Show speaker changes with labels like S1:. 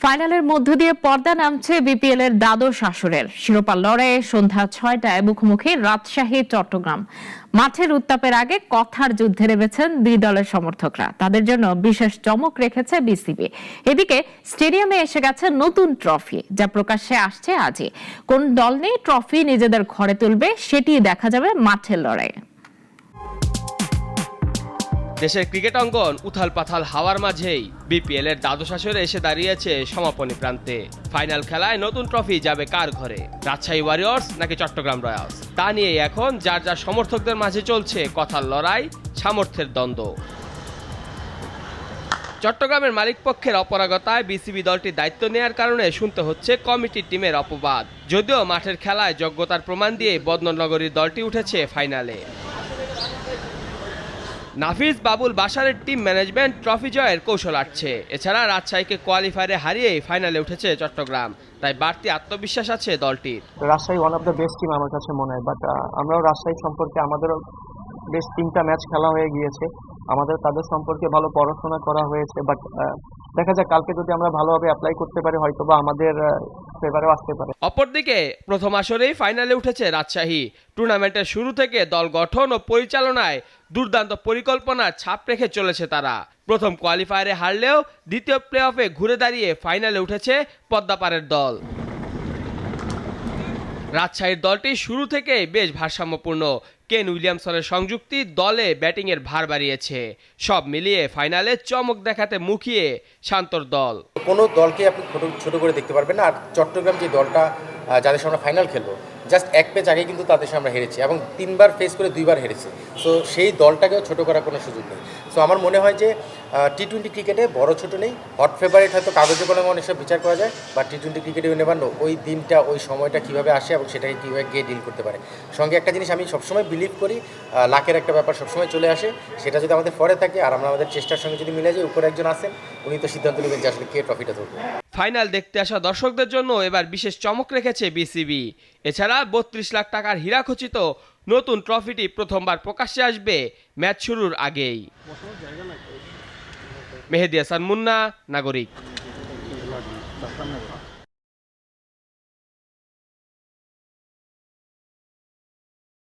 S1: ফাইনালের মধ্য দিয়ে পর্দা নামছে বিপিএল এর দ্বাদশ আসরের শিরোপা লড়াইয়ে সন্ধ্যা 6টায় মুখোমুখি রাজশাহী চট্টগ্রাম। মাঠের উত্তাপের আগে কথার যুদ্ধে নেমেছেন দুই দলের সমর্থকরা। তাদের জন্য বিশেষ চমক রেখেছে বিসিবি। এদিকে স্টেডিয়ামে এসে গেছে নতুন ট্রফি, যা প্রকাশ্যে আসছে আজই। কোন দল নেই ট্রফি নিজেদের ঘরে তুলবে সেটি দেখা যাবে মাঠের লড়াইয়ে।
S2: দেশের ক্রিকেট অঙ্গন উথাল পাথাল হাওয়ার মাঝেই বিপিএল এর দ্বাদশ আসরে এসে দাঁড়িয়েছে সমাপনী প্রান্তে। ফাইনাল খেলায় নতুন ট্রফি যাবে কার ঘরে, রাজশাহী ওয়ারিয়র্স নাকি চট্টগ্রাম রয়্যালস? তা নিয়ে এখন যার যার সমর্থকদের মাঝে চলছে কথার লড়াই, সামর্থ্যের দ্বন্দ্ব। চট্টগ্রামের মালিকপক্ষের অপারগতায় বিসিবি দলটির দায়িত্ব নেয়ার কারণে শুনতে হচ্ছে কমিটির টিমের অপবাদ। যদিও মাঠের খেলায় যোগ্যতার প্রমাণ দিয়ে বদনগরীর দলটি উঠেছে ফাইনালে। নাফিজ বাবুল বাশারের টিম ম্যানেজমেন্ট ট্রফি জয়ের কৌশল আটছে। এছাড়া রাজশাহীকে কোয়ালিফায়ারে হারিয়ে ফাইনালে উঠেছে চট্টগ্রাম, তাই বাড়তি আত্মবিশ্বাস আছে দলটির।
S3: Rajshahi one of the best team আমার কাছে মনে হয়, বাট আমরাও রাজশাহী সম্পর্কে আমাদেরও বেশ 3টা ম্যাচ খেলা হয়ে গিয়েছে, আমাদের তাদের সম্পর্কে ভালো পড়াশোনা করা হয়েছে। বাট দেখা যাক কালকে যদি আমরা ভালোভাবে অ্যাপ্লাই করতে পারি হয়তোবা আমাদের ফেভারেও আসতে পারে।
S2: অপরদিকে প্রথম আসরেই ফাইনালে উঠেছে রাজশাহী। টুর্নামেন্টের শুরু থেকে দল গঠন ও পরিচালনায় দুর্দান্ত পরিকল্পনার ছাপ রেখে চলেছে তারা। প্রথম কোয়ালিফায়ারে হারলেও দ্বিতীয় প্লে অফে ঘুরে দাঁড়িয়ে ফাইনালে উঠেছে পদ্মাপাড়ের দল। রাজশাহীর দলটি শুরু থেকেই বেশ ভারসাম্যপূর্ণ। কেন উইলিয়ামসনের সংযুক্তি দলে ব্যাটিংয়ের ভার বাড়িয়েছে। সব মিলিয়ে ফাইনালে চমক দেখাতে মুখিয়ে শান্তর দল।
S4: কোনো দলকে আপনি ছোট করে দেখতে পারবেন না। আর চট্টগ্রাম যে দলটা যাদের সামনে ফাইনাল খেলবো, জাস্ট এক ম্যাচ আগে কিন্তু তাদের সামনে হেরেছি এবং 3বার ফেস করে 2বার হেরেছে। সো সেই দলটাকেও ছোট করার কোনো সুযোগ নেই। সো আমার মনে হয় যে টি-20 ক্রিকেটে বড় ছোট নেই, হট ফেভারিট হয়তো কাগজে কলমে অনেক সব বিচার করা যায়, বা টি-20 ক্রিকেটে নেবার ওই দিনটা ওই সময়টা কীভাবে আসে এবং সেটাকে কীভাবে গিয়ে ডিল করতে পারে। সঙ্গে একটা জিনিস আমি সবসময় বিলিভ করি, লাকের একটা ব্যাপার সবসময় চলে আসে। সেটা যদি আমাদের পরে থাকে আর আমরা আমাদের চেষ্টার সঙ্গে যদি মিলে যাই, উপরে একজন আসেন উনি তো সিদ্ধান্ত নেবেন যে আসলে কে ট্রফিটা ধরবে।
S2: ফাইনাল দেখতে আসা দর্শকদের জন্য এবার বিশেষ চমক রেখেছে বিসিবি। এছাড়া 32 লাখ টাকার হীরাখচিত নতুন ট্রফিটি প্রথমবার প্রকাশ্যে আসবে ম্যাচ শুরুর আগেই। মেহেদী হাসান মুন্না, নাগরিক।